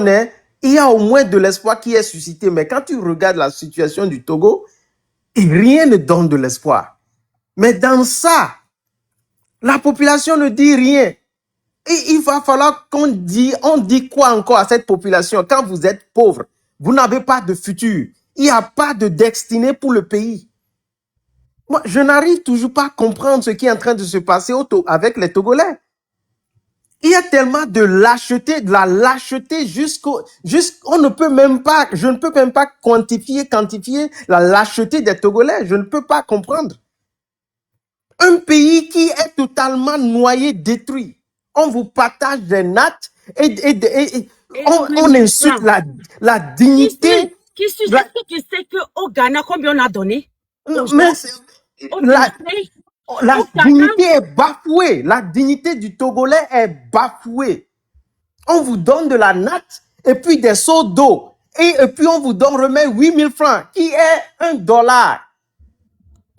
donne, hein, il y a au moins de l'espoir qui est suscité. Mais quand tu regardes la situation du Togo, rien ne donne de l'espoir. Mais dans ça, la population ne dit rien. Et il va falloir on dit quoi encore à cette population quand vous êtes pauvre, vous n'avez pas de futur, il n'y a pas de destinée pour le pays. Moi, je n'arrive toujours pas à comprendre ce qui est en train de se passer avec les Togolais. Il y a tellement de lâcheté, on ne peut même pas, je ne peux même pas quantifier la lâcheté des Togolais. Je ne peux pas comprendre. Un pays qui est totalement noyé, détruit. On vous partage des nattes et on insulte la dignité. Est-ce que tu sais qu'au Ghana, combien on a donné? Mais la dignité est bafouée. La dignité du Togolais est bafouée. On vous donne de la natte et puis des seaux d'eau. Et puis on vous remet 8000 francs, qui est $1.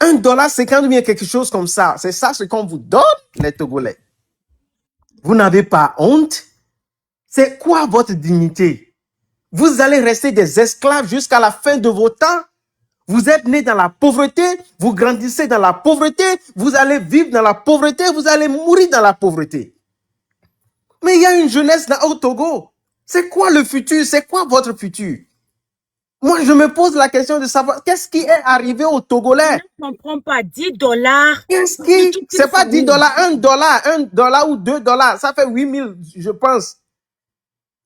$1,50 bien quelque chose comme ça. C'est ça ce qu'on vous donne, les Togolais. Vous n'avez pas honte? C'est quoi votre dignité? Vous allez rester des esclaves jusqu'à la fin de vos temps? Vous êtes nés dans la pauvreté, vous grandissez dans la pauvreté, vous allez vivre dans la pauvreté, vous allez mourir dans la pauvreté. Mais il y a une jeunesse au Togo. C'est quoi le futur? C'est quoi votre futur? Moi, je me pose la question de savoir qu'est-ce qui est arrivé aux Togolais. Je ne comprends pas. $10. Qu'est-ce qui... C'est pas $10, $1 ou $2. Ça fait 8000, je pense.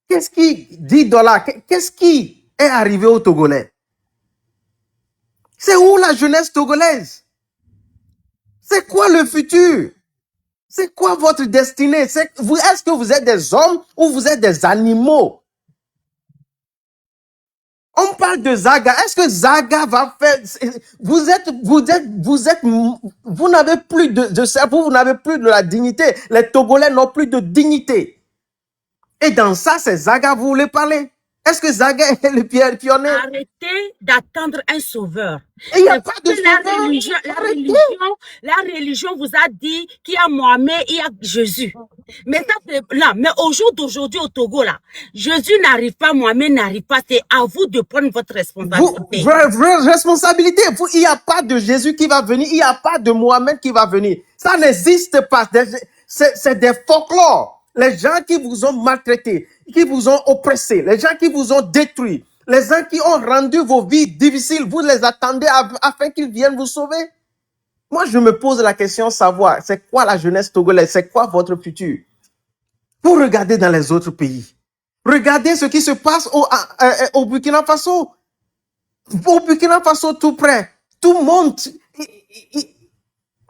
Qu'est-ce qui... $10. Qu'est-ce qui est arrivé aux Togolais? C'est où la jeunesse togolaise? C'est quoi le futur? C'est quoi votre destinée? Est-ce que vous êtes des hommes ou vous êtes des animaux? On parle de Zaga. Est-ce que Zaga va faire... Vous n'avez plus de cerveau, vous n'avez plus de la dignité. Les Togolais n'ont plus de dignité. Et dans ça, c'est Zaga, vous voulez parler? Est-ce que Zaga est le pionnier? Arrêtez d'attendre un sauveur. Il n'y a pas de sauveur. La religion vous a dit qu'il y a Mohamed, il y a Jésus. Mais ça, là, mais au jour d'aujourd'hui au Togo, là, Jésus n'arrive pas, Mohamed n'arrive pas. C'est à vous de prendre votre responsabilité. Votre responsabilité. Il n'y a pas de Jésus qui va venir. Il n'y a pas de Mohamed qui va venir. Ça n'existe pas. C'est des folklores. Les gens qui vous ont maltraité, qui vous ont oppressé, les gens qui vous ont détruit, les gens qui ont rendu vos vies difficiles, vous les attendez afin qu'ils viennent vous sauver. Moi, je me pose la question, savoir, c'est quoi la jeunesse togolaise? C'est quoi votre futur? Vous regardez dans les autres pays. Regardez ce qui se passe au Burkina Faso. Au Burkina Faso, tout près. Tout le monde.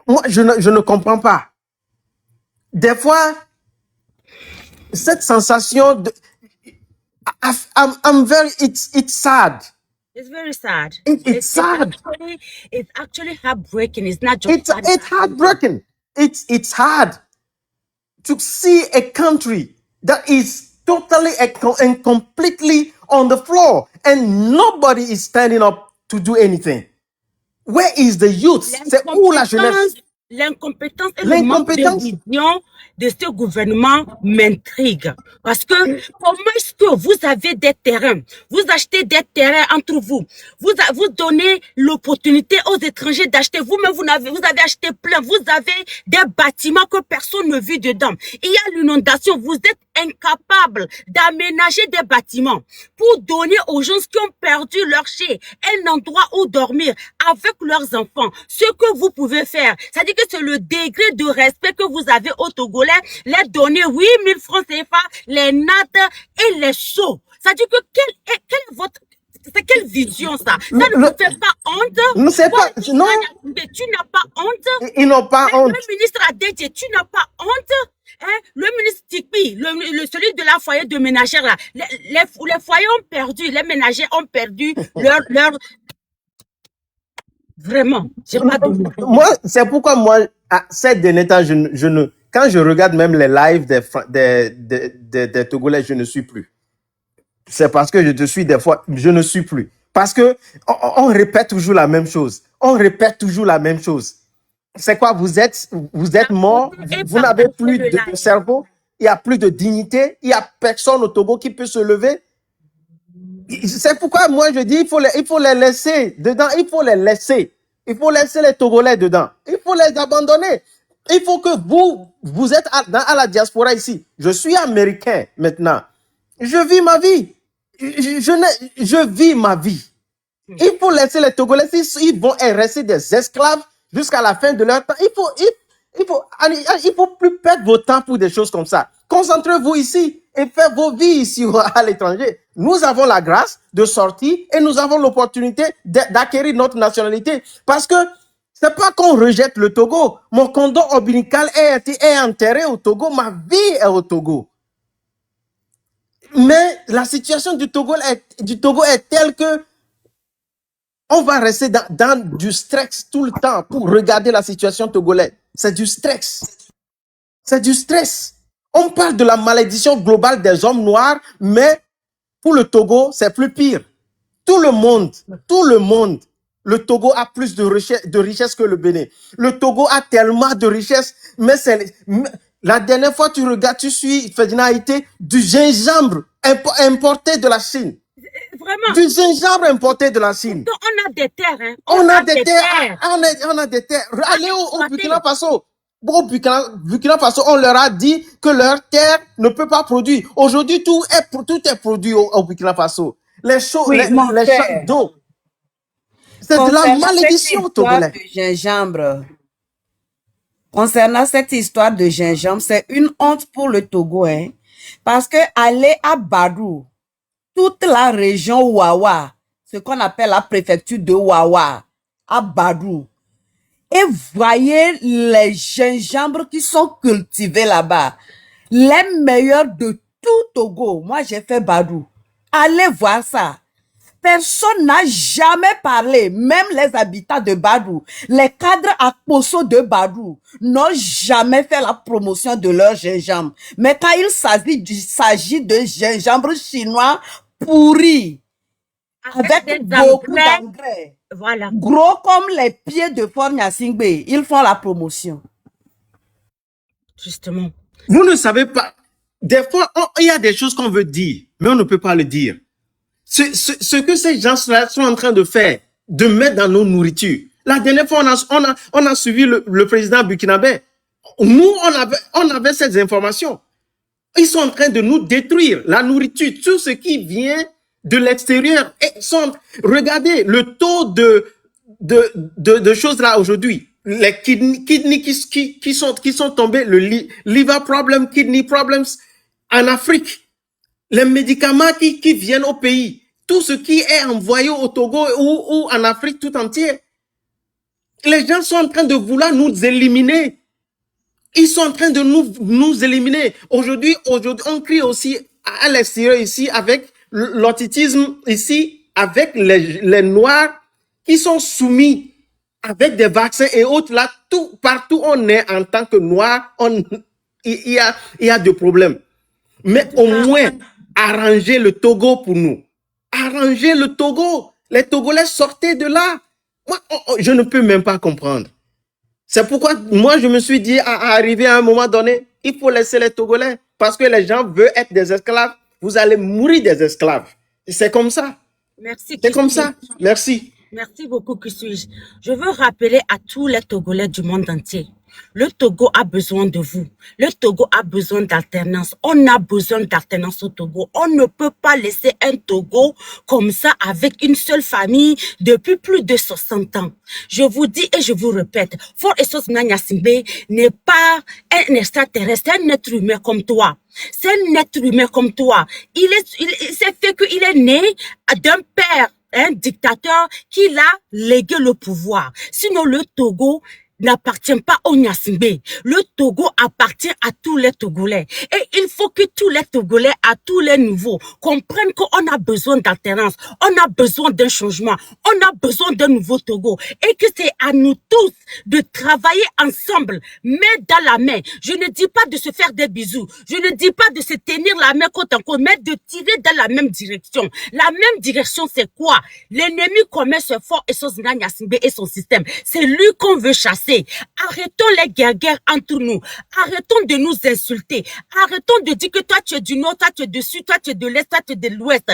Moi, je ne comprends pas. Des fois, cette sensation de... it's sad. It's very sad. It's sad. It's actually heartbreaking. It's not just... It's heartbreaking. It's hard to see a country that is totally and completely on the floor and nobody is standing up to do anything. Where is the youth? C'est où la jeunesse? L'incompétence et le manque de vision de ce gouvernement m'intrigue. Parce que comment est-ce que vous avez des terrains, vous achetez des terrains entre vous, vous donnez l'opportunité aux étrangers d'acheter, vous-même vous avez acheté plein, vous avez des bâtiments que personne ne vit dedans. Il y a l'inondation, vous êtes incapable d'aménager des bâtiments pour donner aux gens qui ont perdu leur chez un endroit où dormir avec leurs enfants. Ce que vous pouvez faire, c'est-à-dire que c'est le degré de respect que vous avez aux Togolais, les donner 8000 francs CFA, les nattes et les seaux. C'est-à-dire que c'est quelle vision ça? Ça ne vous fait pas honte? Non, c'est pas, non. Tu n'as pas honte? Ils n'ont pas honte. Le ministre a dit, tu n'as pas honte? Hein? Le ministre Tikpi, celui de la foyer de ménagères là, les foyers ont perdu, les ménagères ont perdu leur... Vraiment, j'ai pas de mots. Moi, c'est pourquoi moi, à ces derniers temps, je ne, quand je regarde même les lives des Togolais, je ne suis plus. C'est parce que je te suis des fois, je ne suis plus. Parce que on répète toujours la même chose. On répète toujours la même chose. C'est quoi? Vous êtes mort, vous n'avez plus de cerveau. il n'y a plus de dignité, il n'y a personne au Togo qui peut se lever. C'est pourquoi moi je dis il faut les laisser dedans, il faut les laisser. Il faut laisser les Togolais dedans. Il faut les abandonner. Il faut que vous êtes à la diaspora ici. Je suis américain maintenant. Je vis ma vie. Je vis ma vie. Il faut laisser les Togolais, ils vont rester des esclaves jusqu'à la fin de leur temps. Il faut plus perdre votre temps pour des choses comme ça. Concentrez-vous ici et faites vos vies ici à l'étranger. Nous avons la grâce de sortir et nous avons l'opportunité d'acquérir notre nationalité parce que c'est pas qu'on rejette le Togo. Mon cordon ombilical est enterré au Togo. Ma vie est au Togo. Mais la situation du Togo est telle que on va rester dans du stress tout le temps pour regarder la situation togolaise. C'est du stress. C'est du stress. On parle de la malédiction globale des hommes noirs, mais pour le Togo, c'est plus pire. Tout le monde, le Togo a plus de richesse que le Bénin. Le Togo a tellement de richesse, mais la dernière fois tu regardes, tu suis Ferdinand Haïté, du gingembre importé de la Chine. Vraiment. Du gingembre importé de la Chine. Donc, on a des terres. Hein. On a des terres. Allez au Burkina Faso. Au Burkina Faso, on leur a dit que leur terre ne peut pas produire. Aujourd'hui, tout est produit au Burkina Faso. Les champs d'eau. C'est de la malédiction togolais. Concernant cette histoire de gingembre, c'est une honte pour le Togo, hein, parce que aller à Badou, toute la région Wawa, ce qu'on appelle la préfecture de Wawa, à Badou, et voyez les gingembres qui sont cultivés là-bas, les meilleurs de tout Togo. Moi, j'ai fait Badou. Allez voir ça. Personne n'a jamais parlé, même les habitants de Badou, les cadres à Poso de Badou n'ont jamais fait la promotion de leur gingembre. Mais quand il s'agit de gingembre chinois pourri, avec beaucoup d'engrais, voilà, gros comme les pieds de Fort Nyasingbe, ils font la promotion. Justement. Vous ne savez pas, des fois, il y a des choses qu'on veut dire, mais on ne peut pas le dire. Ce que ces gens-là sont en train de faire, de mettre dans nos nourritures. La dernière fois, on a suivi le président burkinabé. Nous, on avait ces informations. Ils sont en train de nous détruire la nourriture, tout ce qui vient de l'extérieur. Regardez le taux de choses là aujourd'hui. Les kidneys qui sont tombés, le liver problem, kidney problems en Afrique. Les médicaments qui viennent au pays, tout ce qui est envoyé au Togo ou en Afrique tout entière. Les gens sont en train de vouloir nous éliminer. Ils sont en train de nous éliminer. Aujourd'hui, on crie aussi à l'extérieur ici avec l'autisme ici, avec les Noirs qui sont soumis avec des vaccins et autres là, partout on est en tant que Noir, il y a des problèmes. Mais au moins, arrangez le Togo pour nous. Arrangez le Togo. Les Togolais, sortez de là. Moi, je ne peux même pas comprendre. C'est pourquoi moi, je me suis dit, à arriver à un moment donné, il faut laisser les Togolais. Parce que les gens veulent être des esclaves. Vous allez mourir des esclaves. C'est comme ça. Merci. C'est comme ça. Merci. Merci beaucoup, Christus. Je veux rappeler à tous les Togolais du monde entier. Le Togo a besoin de vous. Le Togo a besoin d'alternance. On a besoin d'alternance au Togo. On ne peut pas laisser un Togo comme ça avec une seule famille depuis plus de 60 ans. Je vous dis et je vous répète, Faure Essoss-Nang Gnassingbé n'est pas un extraterrestre, c'est un être humain comme toi. C'est un être humain comme toi. C'est fait qu'il est né d'un père, un dictateur qui l'a légué le pouvoir. Sinon, le Togo n'appartient pas au Gnassingbé. Le Togo appartient à tous les Togolais. Et il faut que tous les Togolais, à tous les niveaux, comprennent qu'on a besoin d'alternance, on a besoin d'un changement, on a besoin d'un nouveau Togo. Et que c'est à nous tous de travailler ensemble, main dans la main. Je ne dis pas de se faire des bisous, je ne dis pas de se tenir la main côte en côte, mais de tirer dans la même direction. La même direction, c'est quoi? L'ennemi commun, c'est Faure Essoss-Nang Gnassingbé et son système. C'est lui qu'on veut chasser. assez. Arrêtons les guerres entre nous. Arrêtons de nous insulter. Arrêtons de dire que toi tu es du nord, toi tu es du sud, toi tu es de l'est, toi tu es de l'ouest.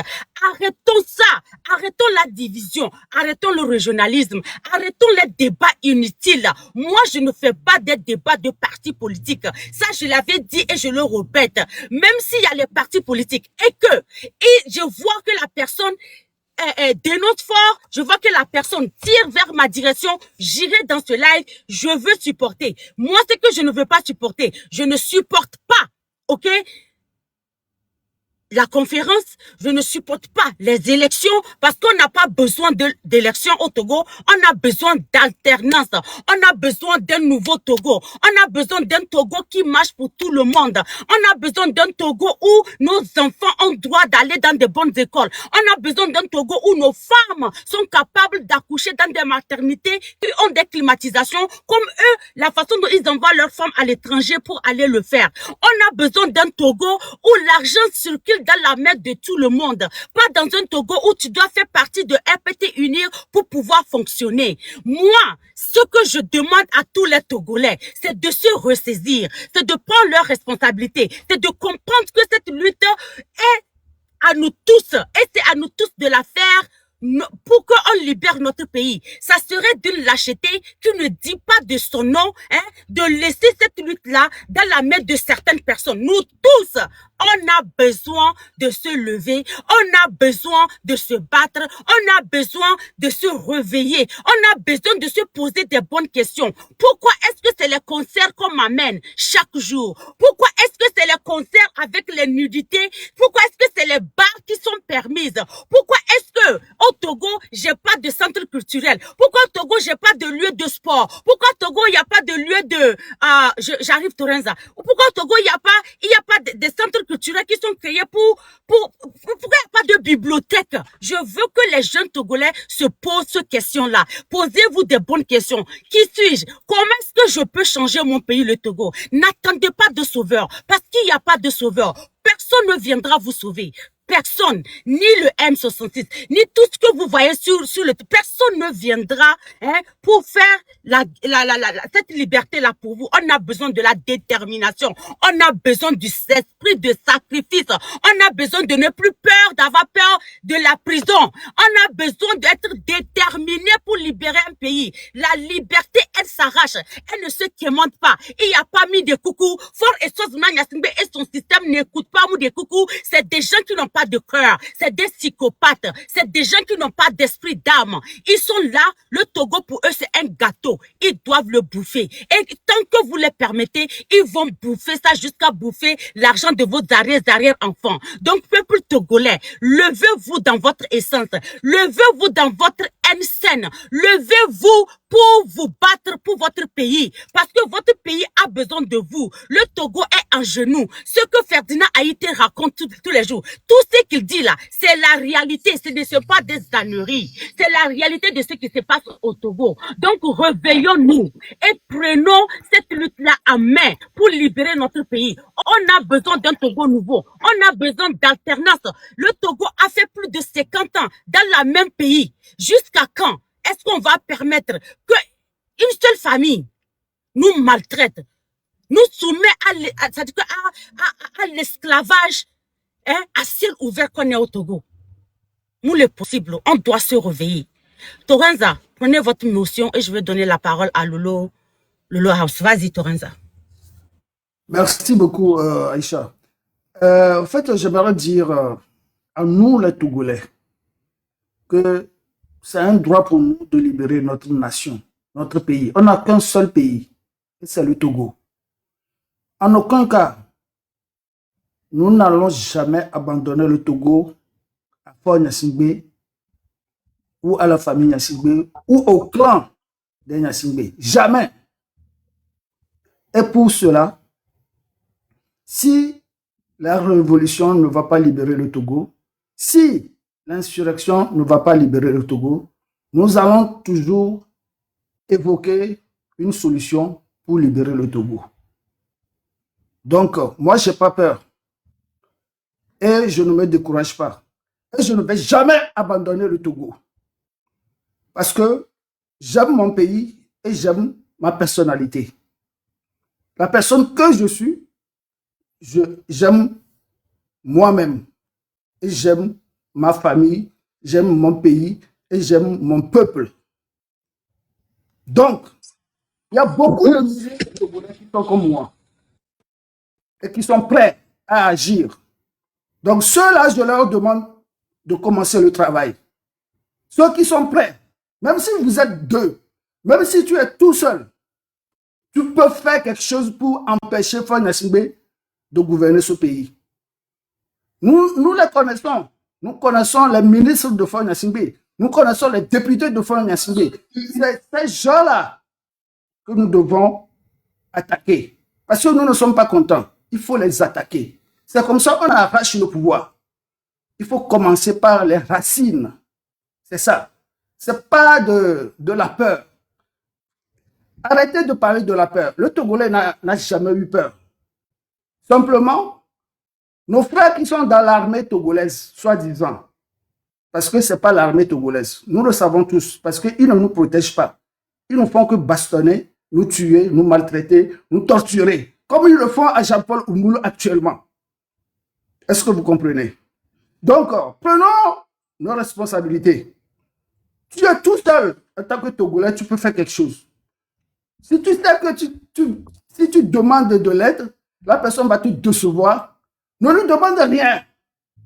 Arrêtons ça. Arrêtons la division. Arrêtons le régionalisme. Arrêtons les débats inutiles. Moi, je ne fais pas des débats de partis politiques. Ça, je l'avais dit et je le répète. Même s'il y a les partis politiques et je vois que la personne dénonce fort, je vois que la personne tire vers ma direction, j'irai dans ce live, je veux supporter. Moi, c'est que je ne veux pas supporter. Je ne supporte pas, ok? La conférence, je ne supporte pas les élections parce qu'on n'a pas besoin d'élections au Togo. On a besoin d'alternance. On a besoin d'un nouveau Togo. On a besoin d'un Togo qui marche pour tout le monde. On a besoin d'un Togo où nos enfants ont droit d'aller dans de bonnes écoles. On a besoin d'un Togo où nos femmes sont capables d'accoucher dans des maternités qui ont des climatisations comme eux, la façon dont ils envoient leurs femmes à l'étranger pour aller le faire. On a besoin d'un Togo où l'argent circule dans la main de tout le monde, pas dans un Togo où tu dois faire partie de RPT Unir pour pouvoir fonctionner. Moi, ce que je demande à tous les Togolais, c'est de se ressaisir, c'est de prendre leurs responsabilités, c'est de comprendre que cette lutte est à nous tous, et c'est à nous tous de la faire pour qu'on libère notre pays. Ça serait d'une lâcheté qui ne dit pas de son nom, de laisser cette lutte-là dans la main de certaines personnes. Nous tous, on a besoin de se lever, on a besoin de se battre, on a besoin de se réveiller, on a besoin de se poser des bonnes questions. Pourquoi est-ce que c'est les concerts qu'on m'amène chaque jour? Pourquoi est-ce que c'est les concerts avec les nudités? Pourquoi est-ce que c'est les bars qui sont permises? Pourquoi est-ce que au Togo, j'ai pas de centre culturel? Pourquoi au Togo, j'ai pas de lieu de sport? Pourquoi au Togo, il n'y a pas de lieu de... j'arrive Torenza. Pourquoi au Togo, il n'y a pas de centres culturels qui sont créés pourquoi il n'y a pas de bibliothèque? Je veux que les jeunes Togolais se posent ces questions-là. Posez-vous des bonnes questions. Qui suis-je? Comment est-ce que je peux changer mon pays, le Togo? N'attendez pas de sauveur, parce qu'il n'y a pas de sauveur. Personne ne viendra vous sauver. Personne, ni le M66, ni tout ce que vous voyez sur le... Personne ne viendra pour faire cette liberté-là pour vous. On a besoin de la détermination. On a besoin du esprit de sacrifice. On a besoin de ne plus d'avoir peur de la prison. On a besoin d'être déterminé pour libérer un pays. La liberté, elle s'arrache. Elle ne se quémande pas. Il n'y a pas mis de coucou. Fort et Sosman Yassingbe et son système n'écoutent pas mis de coucou. C'est des gens qui n'ont pas de cœur, c'est des psychopathes, c'est des gens qui n'ont pas d'esprit d'âme. Ils sont là, le Togo pour eux c'est un gâteau, ils doivent le bouffer. Et tant que vous les permettez, ils vont bouffer ça jusqu'à bouffer l'argent de vos arrière-enfants. Donc peuple togolais, levez-vous dans votre essence, levez-vous dans votre haine saine, levez-vous pour vous battre pour votre pays, parce que votre pays a besoin de vous. Le Togo est en genoux. Ce que Ferdinand Haïté raconte tous les jours, tout ce qu'il dit là, c'est la réalité, ce ne pas des âneries, c'est la réalité de ce qui se passe au Togo. Donc réveillons-nous et prenons cette lutte-là en main pour libérer notre pays. On a besoin d'un Togo nouveau, on a besoin d'alternance. Le Togo a fait plus de 50 ans dans le même pays. Jusqu'à quand est-ce qu'on va permettre qu'une seule famille nous maltraite, nous soumet à l'esclavage à ciel ouvert qu'on est au Togo? Nous, le possible, on doit se réveiller. Torenza, prenez votre notion et je vais donner la parole à Lolo House. Vas-y, Torenza. Merci beaucoup, Aïcha. En fait, j'aimerais dire à nous, les Togolais, que c'est un droit pour nous de libérer notre nation, notre pays. On n'a qu'un seul pays, et c'est le Togo. En aucun cas, nous n'allons jamais abandonner le Togo à Fort Gnassingbé ou à la famille Gnassingbé ou au clan des Gnassingbé. Jamais. Et pour cela, si la révolution ne va pas libérer le Togo, si l'insurrection ne va pas libérer le Togo, nous allons toujours évoquer une solution pour libérer le Togo. Donc, moi, je n'ai pas peur. Et je ne me décourage pas. Et je ne vais jamais abandonner le Togo. Parce que j'aime mon pays et j'aime ma personnalité. La personne que je suis, j'aime moi-même et j'aime ma famille, j'aime mon pays et j'aime mon peuple. Donc, il y a beaucoup de milliers de Togolais qui sont comme moi et qui sont prêts à agir. Donc, ceux-là, je leur demande de commencer le travail. Ceux qui sont prêts, même si vous êtes deux, même si tu es tout seul, tu peux faire quelque chose pour empêcher Faure Gnassingbé de gouverner ce pays. Nous les connaissons. Nous connaissons les ministres de Faure Gnassingbé. Nous connaissons les députés de Faure Gnassingbé. C'est ces gens-là que nous devons attaquer. Parce que nous ne sommes pas contents. Il faut les attaquer. C'est comme ça qu'on arrache le pouvoir. Il faut commencer par les racines. C'est ça. C'est pas de la peur. Arrêtez de parler de la peur. Le Togolais n'a jamais eu peur. Simplement, nos frères qui sont dans l'armée togolaise, soi-disant, parce que ce n'est pas l'armée togolaise, nous le savons tous, parce qu'ils ne nous protègent pas. Ils ne font que bastonner, nous tuer, nous maltraiter, nous torturer, comme ils le font à Jean-Paul Oumoulou actuellement. Est-ce que vous comprenez? Donc, prenons nos responsabilités. Tu es tout seul, en tant que Togolais, tu peux faire quelque chose. Si tu sais que si tu demandes de l'aide, la personne va te décevoir. Ne lui demande rien.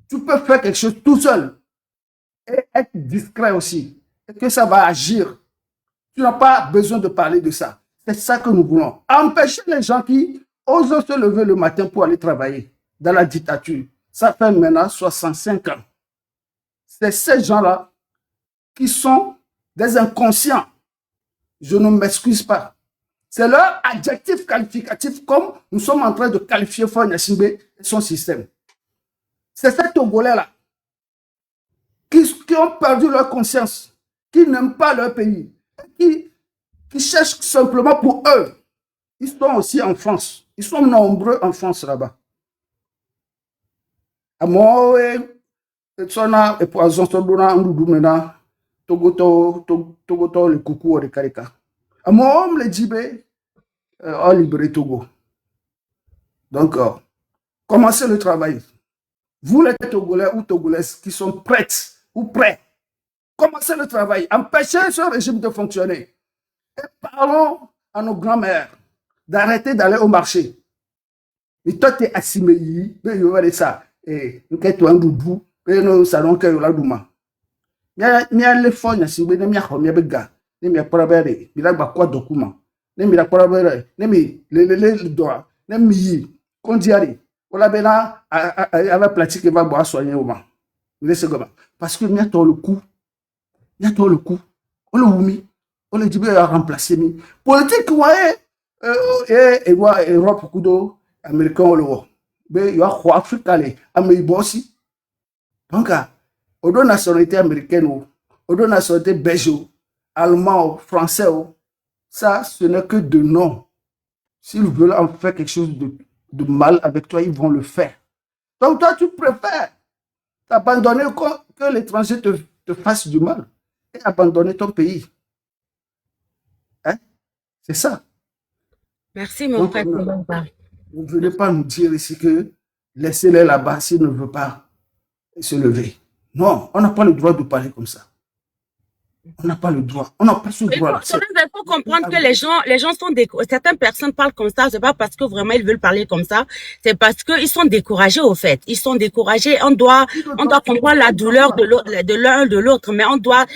Tu peux faire quelque chose tout seul. Et être discret aussi. Et que ça va agir. Tu n'as pas besoin de parler de ça. C'est ça que nous voulons. Empêcher les gens qui osent se lever le matin pour aller travailler dans la dictature. Ça fait maintenant 65 ans. C'est ces gens-là qui sont des inconscients. Je ne m'excuse pas. C'est leur adjectif qualificatif comme nous sommes en train de qualifier Faure Gnassingbé et son système. C'est ces Togolais-là qui ont perdu leur conscience, qui n'aiment pas leur pays, qui cherchent simplement pour eux. Ils sont aussi en France. Ils sont nombreux en France là-bas. À moi, Tsona et poison Sodona, Ndoudoumena, Togoto, le coucou de Karika. À moi, on me dit, on libéré Togo. Donc, commencez le travail. Vous, les Togolais ou Togolaises qui sont prêtes ou prêts, commencez le travail. Empêchez ce régime de fonctionner. Et parlons à nos grands-mères d'arrêter d'aller au marché. Et toi, tu es assimilé, il y aura ça. Et nous sommes en boubou, et nous salons que la douma. Mia le Faure Gnassingbé, ne mia homia bega, ne mia parabere, mira bakwa document, ne mira parabere, ne mi le doa, ne mi kondiari. Ola bena avec pratique va boire soigner au man. Parce que mia to le coup. Mia to le coup. On le wumi. On le dit à remplacer mi. Politique ouais et Europe kudo américain on le voit. Mais il y a quoi Afrique aller américain aussi. Donc au don nationalité américaine au don nationalité belge, allemand, français, ça ce n'est que de nom. S'ils veulent en faire quelque chose de mal avec toi, ils vont le faire. Donc toi, tu préfères t'abandonner que l'étranger te fasse du mal et abandonner ton pays. Hein? C'est ça. Merci, mon frère. Vous ne venez pas nous dire ici que laissez-les là-bas s'ils ne veulent pas se lever. Non, on n'a pas le droit de parler comme ça. On n'a pas le droit. On n'a pas ce droit. Il faut comprendre que les gens sont découragés. Certaines personnes parlent comme ça. C'est pas parce que vraiment ils veulent parler comme ça. C'est parce qu'ils sont découragés, au fait. Ils sont découragés. On doit comprendre la douleur de l'un de l'autre. Mais on doit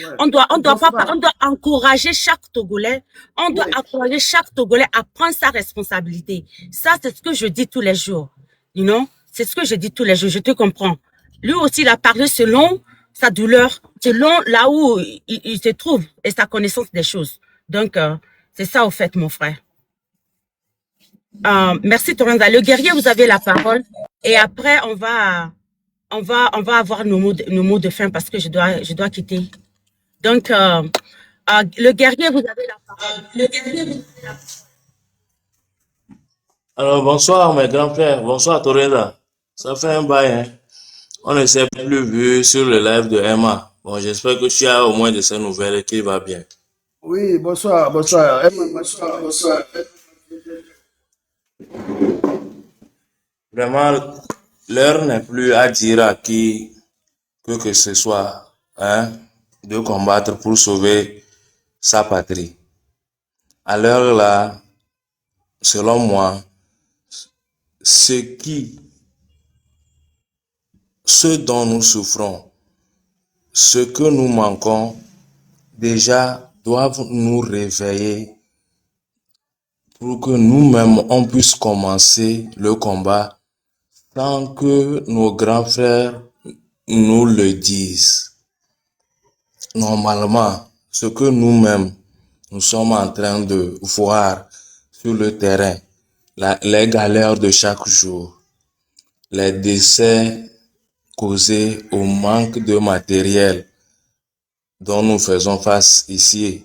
encourager chaque Togolais. On doit encourager chaque Togolais à prendre sa responsabilité. Ça, c'est ce que je dis tous les jours. You know? C'est ce que je dis tous les jours. Je te comprends. Lui aussi, il a parlé selon sa douleur, selon là où il se trouve et sa connaissance des choses. Donc, c'est ça au fait, mon frère. Merci, Torenza. Le guerrier, vous avez la parole. Et après, on va avoir nos mots de fin parce que je dois quitter. Donc, le guerrier, vous avez la parole. Alors, bonsoir, mes grands frères. Bonsoir, Torenza. Ça fait un bail, hein. On ne s'est plus vu sur le live de Emma. Bon, j'espère que tu as au moins de ces nouvelles et qu'il va bien. Oui, bonsoir, bonsoir. Bonsoir, bonsoir. Vraiment, l'heure n'est plus à dire à qui que ce soit, hein, de combattre pour sauver sa patrie. À l'heure là, selon moi, ce dont nous souffrons, ce que nous manquons, déjà doivent nous réveiller pour que nous-mêmes on puisse commencer le combat sans que nos grands frères nous le disent. Normalement, ce que nous-mêmes nous sommes en train de voir sur le terrain, les galères de chaque jour, les décès causés au manque de matériel dont nous faisons face ici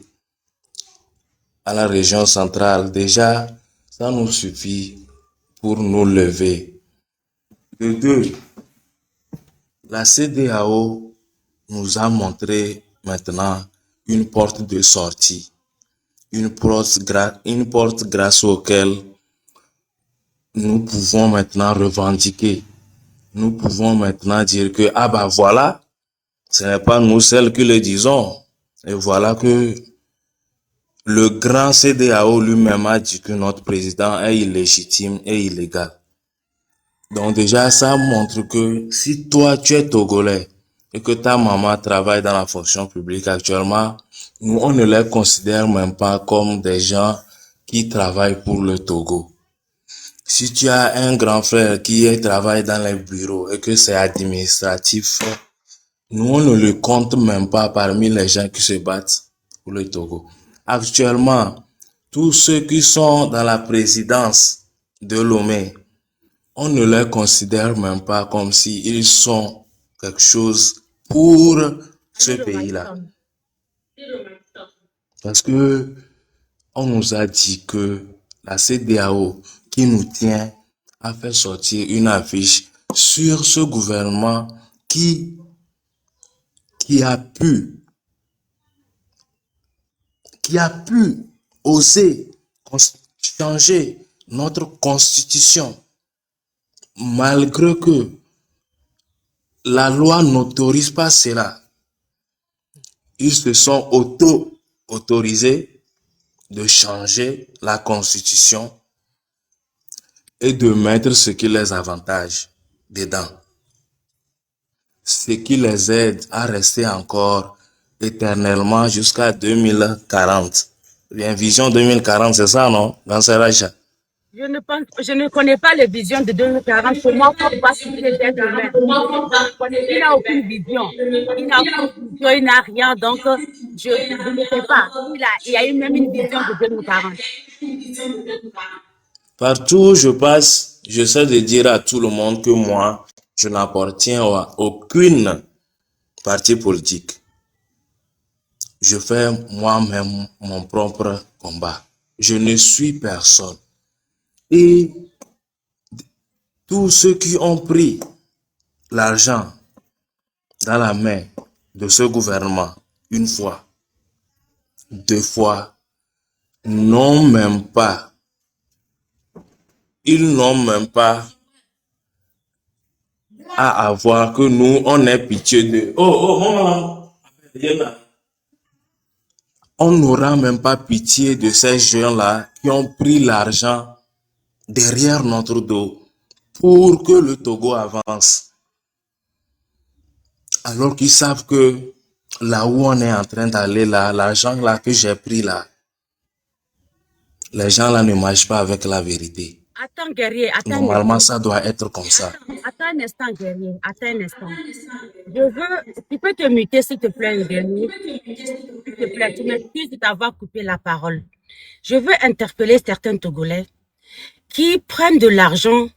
à la région centrale, déjà, ça nous suffit pour nous lever. De deux, la CEDEAO nous a montré maintenant une porte de sortie, une porte grâce auquel nous pouvons maintenant revendiquer. Nous pouvons maintenant dire que, ah bah voilà, ce n'est pas nous seuls qui le disons. Et voilà que le grand CEDEAO lui-même a dit que notre président est illégitime et illégal. Donc déjà, ça montre que si toi, tu es Togolais et que ta maman travaille dans la fonction publique actuellement, nous, on ne les considère même pas comme des gens qui travaillent pour le Togo. Si tu as un grand frère qui travaille dans les bureaux et que c'est administratif, nous, on ne le compte même pas parmi les gens qui se battent pour le Togo. Actuellement, tous ceux qui sont dans la présidence de Lomé, on ne les considère même pas comme s'ils sont quelque chose pour ce pays-là. Parce que on nous a dit que la CEDEAO qui nous tient a fait sortir une affiche sur ce gouvernement qui a pu oser changer notre constitution malgré que la loi n'autorise pas cela. Ils se sont autorisés de changer la constitution et de mettre ce qui les avantage dedans. Ce qui les aide à rester encore éternellement jusqu'à 2040. Bien, vision 2040, c'est ça, non? Dans ces rachats. Je ne connais pas les visions de 2040. Pour moi, il faut pas citer d'être humain. Il n'a aucune vision. Il n'a aucune vision, il n'a rien. Donc, je ne sais pas. Il y a eu même une vision de 2040. Partout où je passe, j'essaie de dire à tout le monde que moi, je n'appartiens à aucune parti politique. Je fais moi-même mon propre combat. Je ne suis personne. Et tous ceux qui ont pris l'argent dans la main de ce gouvernement, une fois, deux fois, n'ont même pas, ils n'ont même pas à avoir que nous, on ait pitié de... On n'aura même pas pitié de ces gens-là qui ont pris l'argent derrière notre dos pour que le Togo avance. Alors qu'ils savent que là où on est en train d'aller là, l'argent là que j'ai pris là, les gens là ne marchent pas avec la vérité. Attends, guerrier, attends. Normalement, ça doit être comme ça. Attends un instant, guerrier. Attends un instant. Tu peux te muter, s'il te plaît, guerrier. S'il te plaît, tu m'excuses de t'avoir coupé la parole. Je veux interpeller certains Togolais qui prennent de l'argent,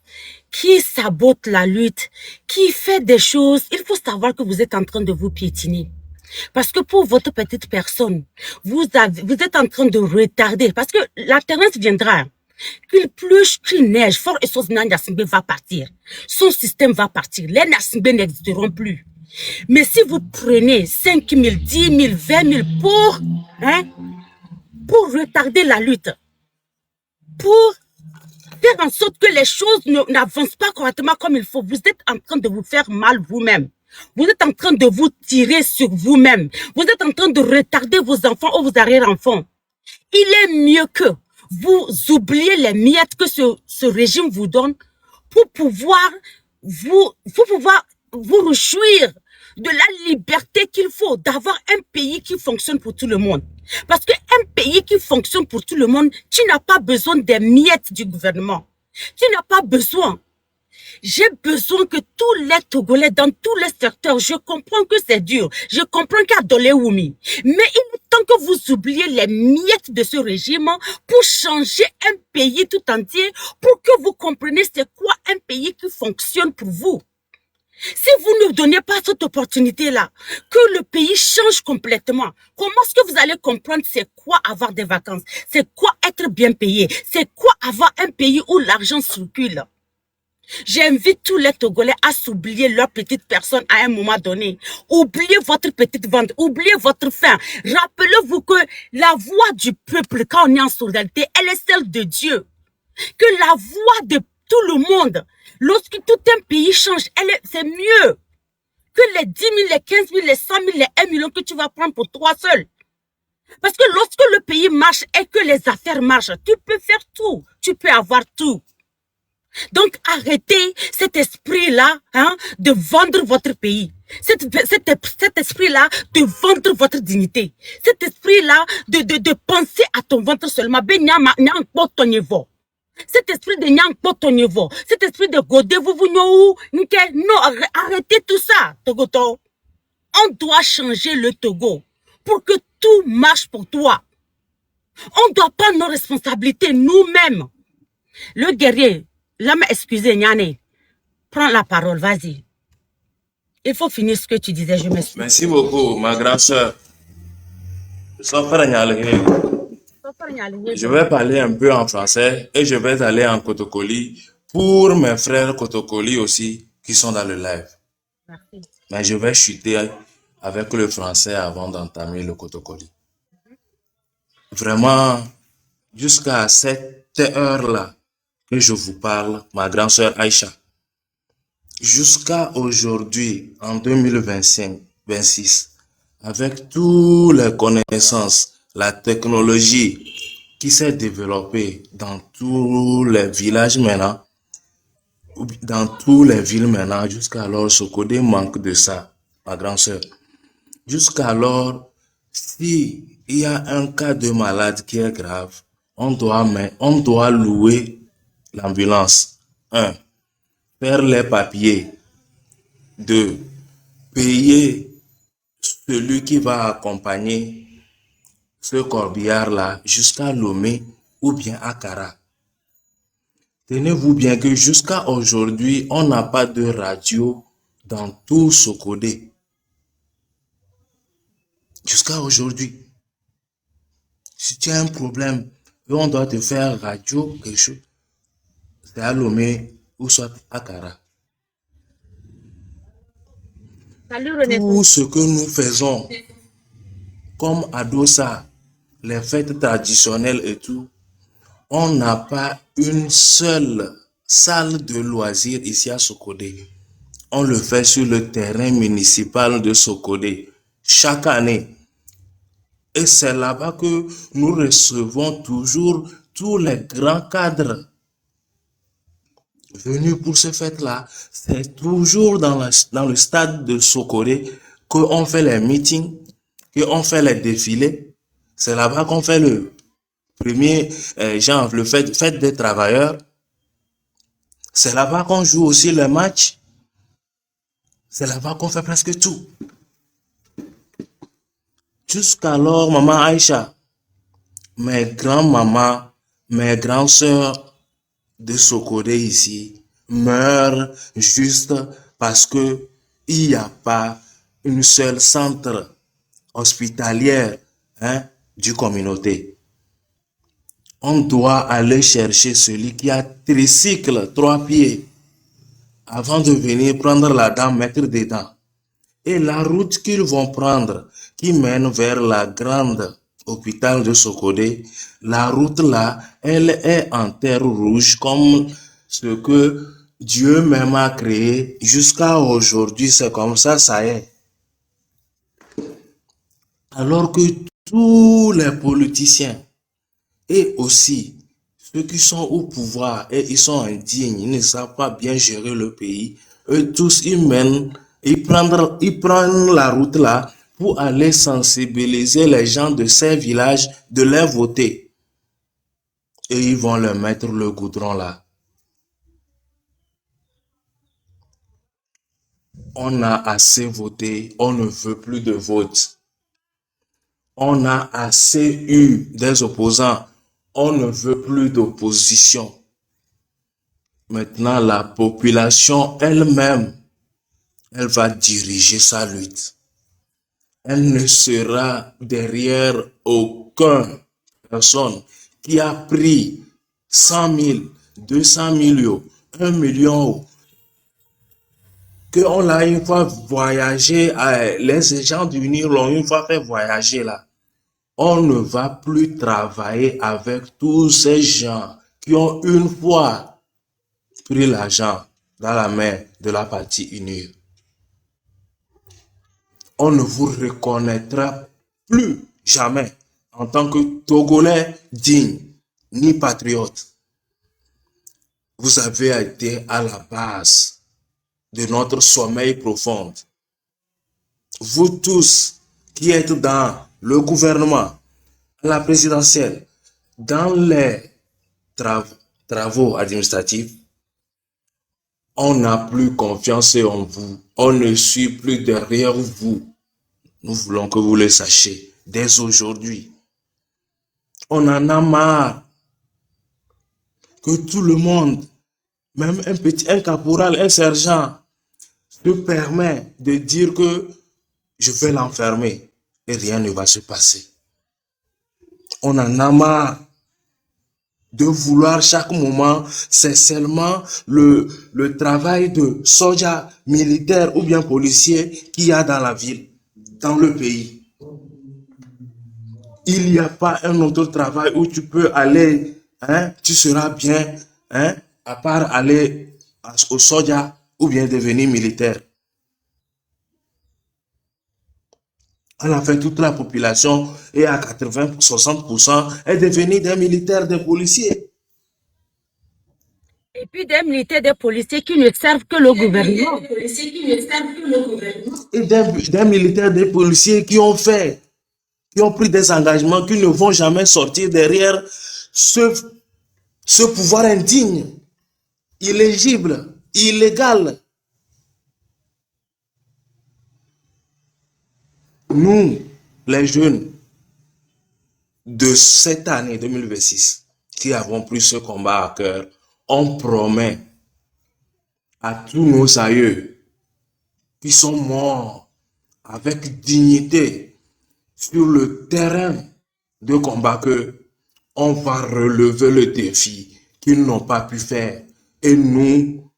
qui sabotent la lutte, qui fait des choses. Il faut savoir que vous êtes en train de vous piétiner. Parce que pour votre petite personne, vous êtes en train de retarder. Parce que l'alternance viendra. Qu'il pleuve, qu'il neige, Fort et Sosnan Nassimbe va partir. Son système va partir. Les Nassimbe n'existeront plus. Mais si vous prenez 5 000, 10 000, 20 000 pour pour retarder la lutte, pour faire en sorte que les choses n'avancent pas correctement comme il faut. Vous êtes en train de vous faire mal vous-même. Vous êtes en train de vous tirer sur vous-même. Vous êtes en train de retarder vos enfants ou vos arrière-enfants. Il est mieux que vous oubliez les miettes que ce régime vous donne pour pouvoir vous réjouir de la liberté qu'il faut d'avoir un pays qui fonctionne pour tout le monde. Parce qu'un pays qui fonctionne pour tout le monde, tu n'as pas besoin des miettes du gouvernement. Tu n'as pas besoin. J'ai besoin que tous les Togolais, dans tous les secteurs, je comprends que c'est dur. Je comprends qu'il y a Doléoumi. Mais il est temps que vous oubliez les miettes de ce régime pour changer un pays tout entier, pour que vous compreniez c'est quoi un pays qui fonctionne pour vous. Si vous ne donnez pas cette opportunité-là, que le pays change complètement, comment est-ce que vous allez comprendre c'est quoi avoir des vacances? C'est quoi être bien payé? C'est quoi avoir un pays où l'argent circule? J'invite tous les Togolais à s'oublier leur petite personne à un moment donné. Oubliez votre petite vente, oubliez votre faim. Rappelez-vous que la voix du peuple, quand on est en solidarité, elle est celle de Dieu. Que la voix de tout le monde, lorsque tout un pays change, c'est mieux que les 10 000, les 15 000, les 100 000, les 1 million que tu vas prendre pour toi seul. Parce que lorsque le pays marche et que les affaires marchent, tu peux faire tout, tu peux avoir tout. Donc, arrêtez cet esprit-là de vendre votre pays. Cet esprit-là de vendre votre dignité. Cet esprit-là de penser à ton ventre seulement. Cet esprit de nyang potonyevo. Cet esprit de godez-vous non, arrêtez tout ça, Togoto. On doit changer le Togo pour que tout marche pour toi. On doit prendre nos responsabilités nous-mêmes. Le guerrier, là, excusez, Nyane, prends la parole, vas-y. Il faut finir ce que tu disais, je m'excuse. Merci beaucoup, ma grande sœur. Je vais parler un peu en français et je vais aller en Kotokoli pour mes frères Kotokoli aussi qui sont dans le live. Merci. Mais je vais chuter avec le français avant d'entamer le Kotokoli. Vraiment, jusqu'à cette heure-là que je vous parle, ma grande sœur Aïcha, jusqu'à aujourd'hui, en 2025-26, avec toutes les connaissances, la technologie qui s'est développée dans tous les villages maintenant, dans toutes les villes maintenant, jusqu'alors, Sokodé manque de ça, ma grande sœur. Jusqu'alors, si il y a un cas de malade qui est grave, on doit louer l'ambulance. 1. Faire les papiers. 2. Payer celui qui va accompagner ce corbillard-là jusqu'à Lomé ou bien à Kara. Tenez-vous bien que jusqu'à aujourd'hui, on n'a pas de radio dans tout Sokodé. Jusqu'à aujourd'hui. Si tu as un problème et on doit te faire radio, quelque chose, c'est à Lomé ou soit à Kara. Salut René. Tout ce que nous faisons, comme à Dossa, les fêtes traditionnelles et tout, on n'a pas une seule salle de loisirs ici à Sokodé. On le fait sur le terrain municipal de Sokodé chaque année. Et c'est là-bas que nous recevons toujours tous les grands cadres venus pour ce fête-là. C'est toujours dans le stade de Sokodé qu'on fait les meetings, qu'on fait les défilés. C'est là-bas qu'on fait le premier le fête des travailleurs. C'est là-bas qu'on joue aussi les matchs. C'est là-bas qu'on fait presque tout. Jusqu'alors, maman Aïcha, mes grands-mamans, mes grands-sœurs de Sokodé ici meurent juste parce que il n'y a pas une seule centre hospitalière du communauté. On doit aller chercher celui qui a tricycle 3 pieds avant de venir prendre la dame, mettre dedans. Et la route qu'ils vont prendre, qui mène vers la grande hôpital de Sokodé, la route là, elle est en terre rouge comme ce que Dieu même a créé. Jusqu'à aujourd'hui, c'est comme ça est. Alors que tous les politiciens et aussi ceux qui sont au pouvoir et ils sont indignes, ils ne savent pas bien gérer le pays, eux tous ils prennent la route là pour aller sensibiliser les gens de ces villages de les voter. Et ils vont leur mettre le goudron là. On a assez voté, on ne veut plus de vote. On a assez eu des opposants, on ne veut plus d'opposition. Maintenant, la population elle-même, elle va diriger sa lutte. Elle ne sera derrière aucune personne qui a pris 100 000, 200 000, 1 million, qu'on l'a une fois voyagé, les gens d'unir l'ont une fois fait voyager là. On ne va plus travailler avec tous ces gens qui ont une fois pris l'argent dans la main de la partie unie. On ne vous reconnaîtra plus jamais en tant que Togolais digne ni patriote. Vous avez été à la base de notre sommeil profond. Vous tous qui êtes dans le gouvernement, la présidentielle, dans les travaux administratifs, on n'a plus confiance en vous. On ne suit plus derrière vous. Nous voulons que vous le sachiez dès aujourd'hui. On en a marre que tout le monde, même un caporal, un sergent, se permet de dire que je vais l'enfermer et rien ne va se passer. On en a marre de vouloir chaque moment, c'est seulement le travail de soldats, militaires ou bien policiers qu'il y a dans la ville, dans le pays. Il n'y a pas un autre travail où tu peux aller, tu seras bien, à part aller au soldats ou bien devenir militaire. On a fait toute la population et à 80-60% est devenue des militaires, des policiers. Et puis des militaires, des policiers qui ne servent que le gouvernement. Et des militaires, des policiers qui ont pris des engagements, qui ne vont jamais sortir derrière ce pouvoir indigne, illégible, illégal. Nous, les jeunes de cette année 2026, qui avons pris ce combat à cœur, on promet à tous nos aïeux qui sont morts avec dignité sur le terrain de combat que on va relever le défi qu'ils n'ont pas pu faire. Et nous,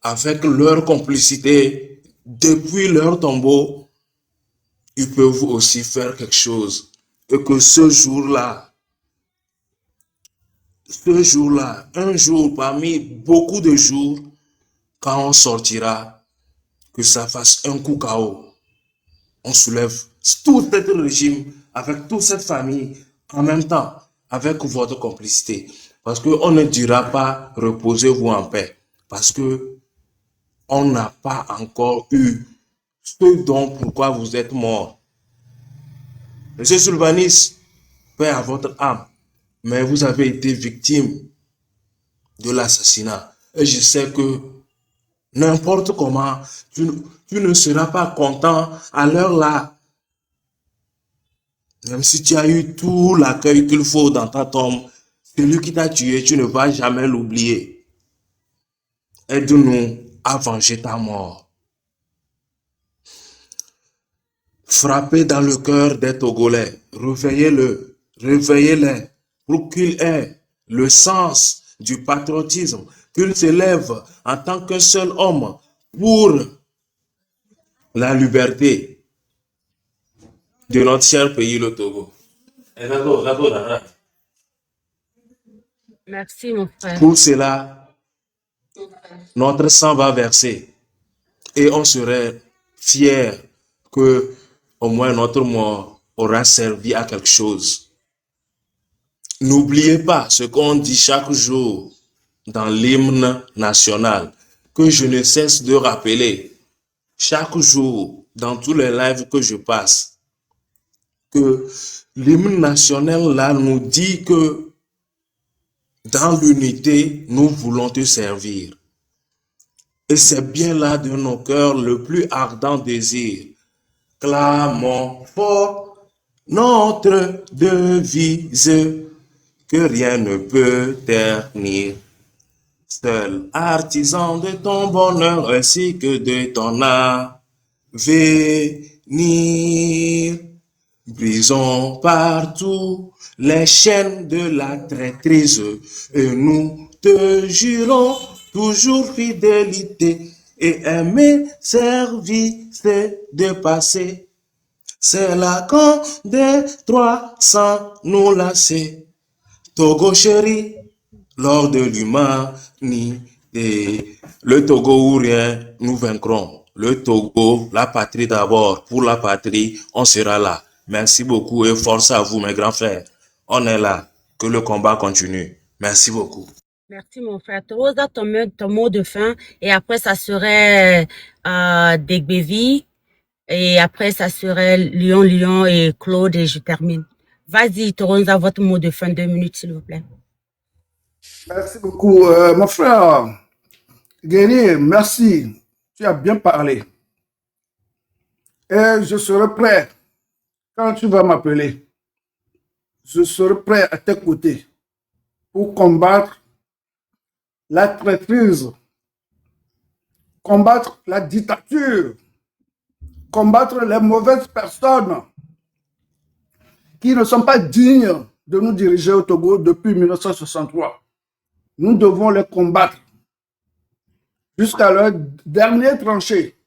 avec leur complicité, depuis leur tombeau, ils peuvent aussi faire quelque chose. Et que ce jour-là, un jour parmi beaucoup de jours, quand on sortira, que ça fasse un coup KO. On soulève tout ce régime avec toute cette famille en même temps, avec votre complicité. Parce qu'on ne dira pas reposez-vous en paix. Parce que on n'a pas encore eu ce dont pourquoi vous êtes mort. Monsieur Sylvanis, paix à votre âme. Mais vous avez été victime de l'assassinat. Et je sais que n'importe comment, tu ne seras pas content à l'heure là. Même si tu as eu tout l'accueil qu'il faut dans ta tombe, celui qui t'a tué, tu ne vas jamais l'oublier. Aide-nous à venger ta mort. Frappez dans le cœur des Togolais. Réveillez-les pour qu'ils aient le sens du patriotisme, qu'ils se lèvent en tant qu'un seul homme pour la liberté de notre cher pays, le Togo. Merci, mon frère. Pour cela, notre sang va verser et on serait fiers que au moins notre mort aura servi à quelque chose. N'oubliez pas ce qu'on dit chaque jour dans l'hymne national, que je ne cesse de rappeler chaque jour dans tous les lives que je passe, que l'hymne national là nous dit que dans l'unité, nous voulons te servir. Et c'est bien là de nos cœurs le plus ardent désir. Clamons fort notre devise, que rien ne peut ternir. Seul artisan de ton bonheur ainsi que de ton avenir. Brisons partout les chaînes de la traîtrise et nous te jurons toujours fidélité et aimer, servir, c'est de passer. C'est là quand des 300 nous lasser. Togo chéri, lors de l'humanité. Le Togo ou rien, nous vaincrons. Le Togo, la patrie d'abord. Pour la patrie, on sera là. Merci beaucoup et force à vous, mes grands frères. On est là. Que le combat continue. Merci beaucoup. Merci, mon frère. Rosa, ton mot de fin. Et après, ça serait Degbevi. Et après, ça serait Lyon et Claude. Et je termine. Vas-y, Toronza, votre mot de fin, 2 minutes, s'il vous plaît. Merci beaucoup. Mon frère Guéni, merci. Tu as bien parlé. Et je serai prêt quand tu vas m'appeler. Je serai prêt à tes côtés pour combattre la traîtrise, combattre la dictature, combattre les mauvaises personnes qui ne sont pas dignes de nous diriger au Togo depuis 1963. Nous devons les combattre jusqu'à leur dernier tranché.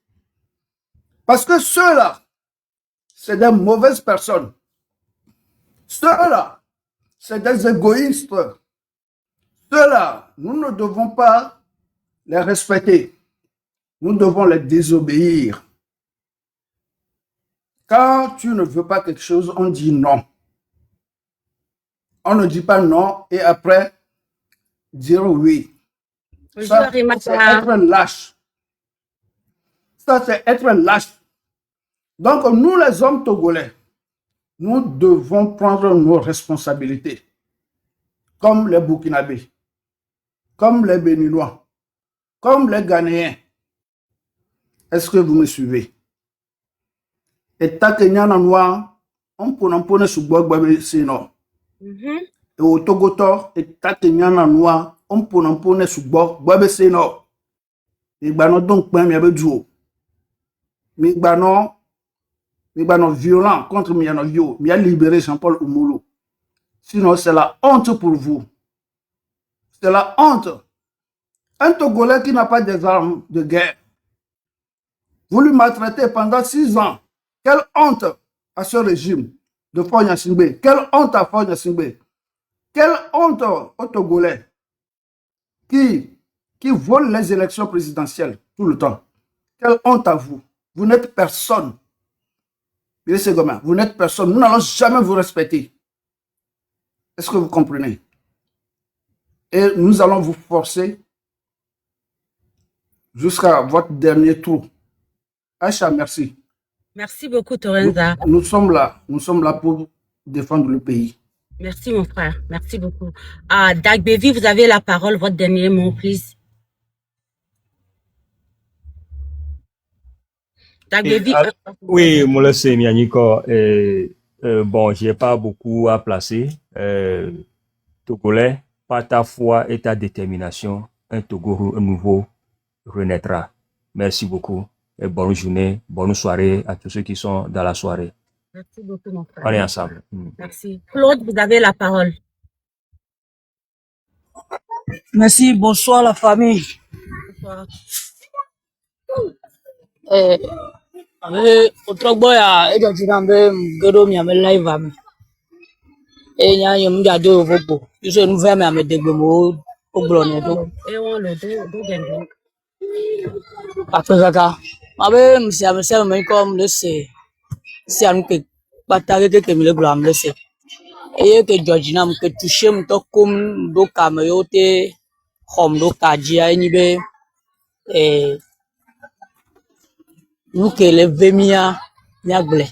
Parce que ceux-là, c'est des mauvaises personnes. Ceux-là, c'est des égoïstes. Ceux-là, nous ne devons pas les respecter. Nous devons les désobéir. Quand tu ne veux pas quelque chose, on dit non. On ne dit pas non et après dire oui. Ça, c'est être lâche. Ça, c'est être lâche. Donc, nous, les hommes togolais, nous devons prendre nos responsabilités, comme les Burkinabés, comme les Béninois, comme les Ghanéens. Est-ce que vous me suivez? Et Takenya Noir, on peut se sino. Et au Togoto, et Takenya Noir, on peut se sino. Et ben donc, même il y avait du haut. Mais ben violent contre Mianovio, mais a libéré Jean-Paul Oumoulou. Sinon, c'est la honte pour vous. C'est la honte. Un Togolais qui n'a pas des armes de guerre, vous lui maltraitez pendant 6 ans. Quelle honte à ce régime de Fogna Singbe. Quelle honte à Fogna Singbe. Quelle honte aux Togolais qui volent les élections présidentielles tout le temps. Quelle honte à vous. Vous n'êtes personne. Vous n'êtes personne. Nous n'allons jamais vous respecter. Est-ce que vous comprenez? Et nous allons vous forcer jusqu'à votre dernier tour. Aïcha, merci. Merci beaucoup, Torenza. Nous sommes là pour défendre le pays. Merci, mon frère. Merci beaucoup. Dagbevi, vous avez la parole. Votre dernier mot, please. Oui, moi, c'est Mianiko. Bon, j'ai pas beaucoup à placer. Togolais, par ta foi et ta détermination, un Togo nouveau renaîtra. Merci beaucoup. Et bonne journée, bonne soirée à tous ceux qui sont dans la soirée. Merci beaucoup, mon frère. On est ensemble. Merci. Claude, vous avez la parole. Merci, bonsoir la famille. Bonsoir. Otro boy a ella tirando gero mi live am. Et y a un gars de Vobo. Je ne vais pas me dégommer au blonde. Et on le do. Parce que ça, monsieur, mais comme le sait, si on peut partager que me blanc le sait. Et que Georgina me touche me to comme do caméote, comme do kadia ni be, et nous que le vemia miagle.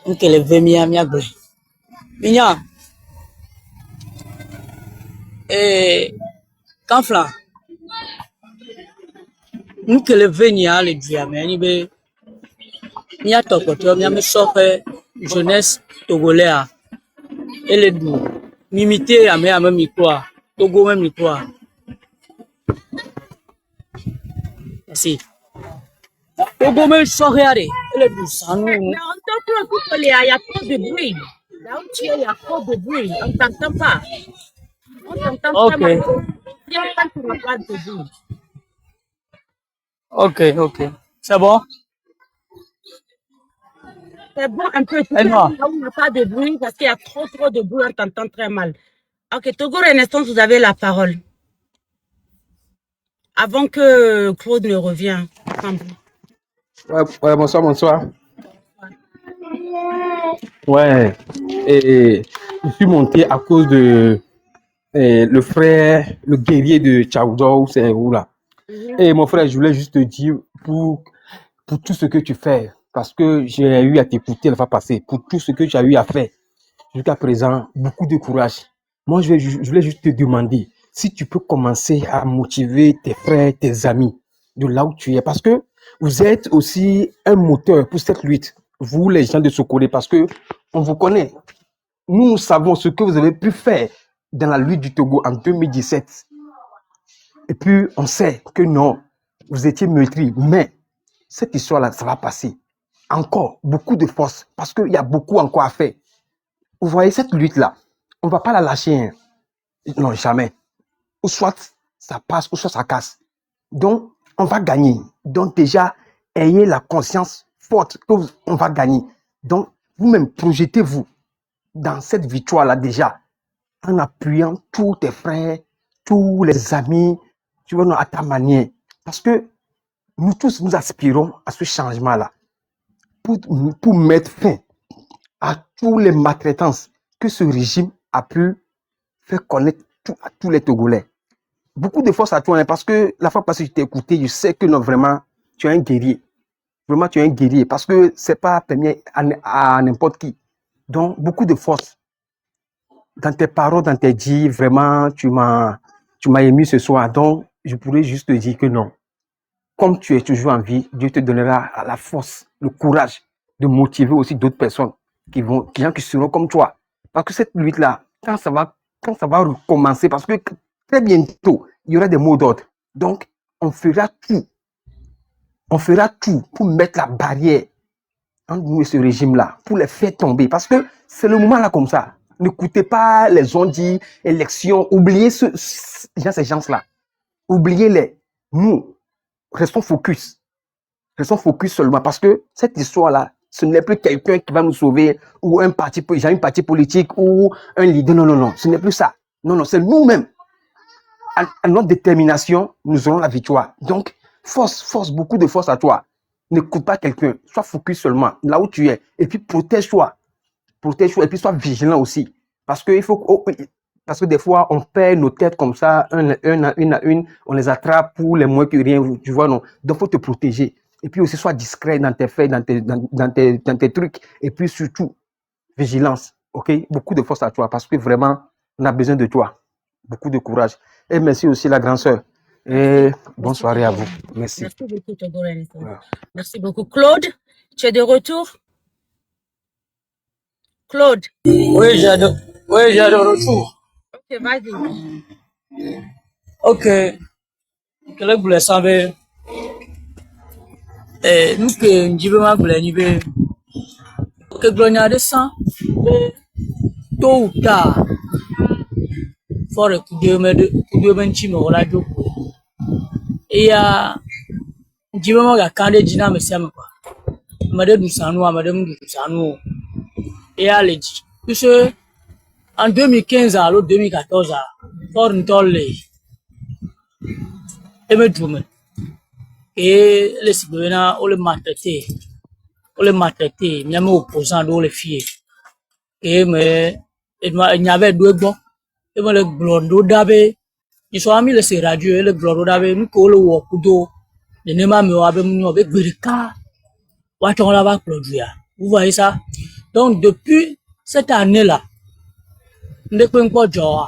Nous que le vemia miagle. Minya, et quand flan, nous que le venia le diamant ni be, mia tokoto, mia me sofe jeunesse togolais. Et les deux, m'imiter à mes micro, Togo même micro. Merci. Togo même soirée, et les deux, ça nous. Mais on t'entend tout il y a trop de bruit. Là où tu es, il y a trop de bruit. On t'entend pas. On t'entend pas. Ok, Si on parle, tu n'as pas de bruit. ok. C'est bon? C'est bon un peu. Tu Et moi? là où il n'y a pas de bruit parce qu'il y a trop de bruit, on t'entend très mal. Ok, Togo Renaissance, vous avez la parole. Avant que Claude ne revienne. Ouais, bonsoir. Ouais, et je suis monté à cause de le frère, le guerrier de Tchaoudou, c'est où là. Et mon frère, je voulais juste te dire pour tout ce que tu fais, parce que j'ai eu à t'écouter la fois passée, pour tout ce que tu as eu à faire jusqu'à présent, beaucoup de courage. Moi, je voulais juste te demander si tu peux commencer à motiver tes frères, tes amis de là où tu es, parce que vous êtes aussi un moteur pour cette lutte, vous les gens de Sokole, parce que on vous connaît. Nous savons ce que vous avez pu faire dans la lutte du Togo en 2017. Et puis, on sait que non, vous étiez meurtri, mais cette histoire-là, ça va passer. Encore beaucoup de force, parce qu'il y a beaucoup encore à faire. Vous voyez, cette lutte-là, on ne va pas la lâcher. Hein. Non, jamais. Ou soit ça passe, ou soit ça casse. Donc, on va gagner. Donc, déjà, ayez la conscience forte qu'on va gagner. Donc, vous-même, projetez-vous dans cette victoire-là déjà, en appuyant tous tes frères, tous les amis, tu vois, à ta manière. Parce que nous tous, nous aspirons à ce changement-là pour mettre fin à tous les maltraitances que ce régime a pu faire connaître à tous les Togolais. Beaucoup de force à toi, hein, parce que la fois passée, je t'ai écouté, je sais que non, vraiment, tu es un guerrier. Vraiment, tu es un guerrier, parce que c'est pas permis à n'importe qui. Donc, beaucoup de force. Dans tes paroles, dans tes dits, vraiment, tu m'as ému ce soir. Donc, je pourrais juste te dire que non. Comme tu es toujours en vie, Dieu te donnera la force, le courage de motiver aussi d'autres personnes qui seront comme toi. Parce que cette lutte-là, quand ça va recommencer, parce que très bientôt, il y aura des mots d'ordre. Donc, on fera tout pour mettre la barrière entre nous et ce régime-là, pour les faire tomber. Parce que c'est le moment là comme ça. N'écoutez pas les ondits, élections, oubliez ces gens-là. Oubliez-les. Nous, restons focus seulement, parce que cette histoire-là, ce n'est plus quelqu'un qui va nous sauver, ou un parti politique, ou un leader. Non, ce n'est plus ça. Non, c'est nous-mêmes. À notre détermination, nous aurons la victoire. Donc, force, beaucoup de force à toi. N'écoute pas quelqu'un, sois focus seulement là où tu es, et puis protège-toi, et puis sois vigilant aussi. Parce que des fois, on perd nos têtes comme ça, une à une, on les attrape pour les moins que rien, tu vois, non. Donc, il faut te protéger. Et puis aussi, sois discret dans tes faits, dans tes trucs. Et puis surtout, vigilance, ok? Beaucoup de force à toi, parce que vraiment, on a besoin de toi. Beaucoup de courage. Et merci aussi, la grande sœur. Et bonne soirée à vous. Merci. Merci beaucoup, Togo Renaissance. Ouais. Merci beaucoup. Claude, tu es de retour? Claude? Oui, j'ai de retour. Ok, vas-y. Ok. Quel est le savoir? Nous que nous avons que gloria de sang, tôt ou tard, faut que Dieu me dise voilà Dieu. Et Dieu me quand les dîners me semblent pas. Madame nous sanu, madame nous sanu. Et allez, Puisque en 2015 à 2014, fort une tolle, et me drume. Et les citoyens, on les maltraité, même opposants, on les filles. Et mais, il y avait deux bons, et me le blondo d'abe, ils sont amis le radio, et le blondo d'abe, nous collons au wakudo, les nema me wabe mou avec Berika, waton là va produire. Vous voyez ça? Donc, depuis cette année-là, nous ne pouvons pas jouer.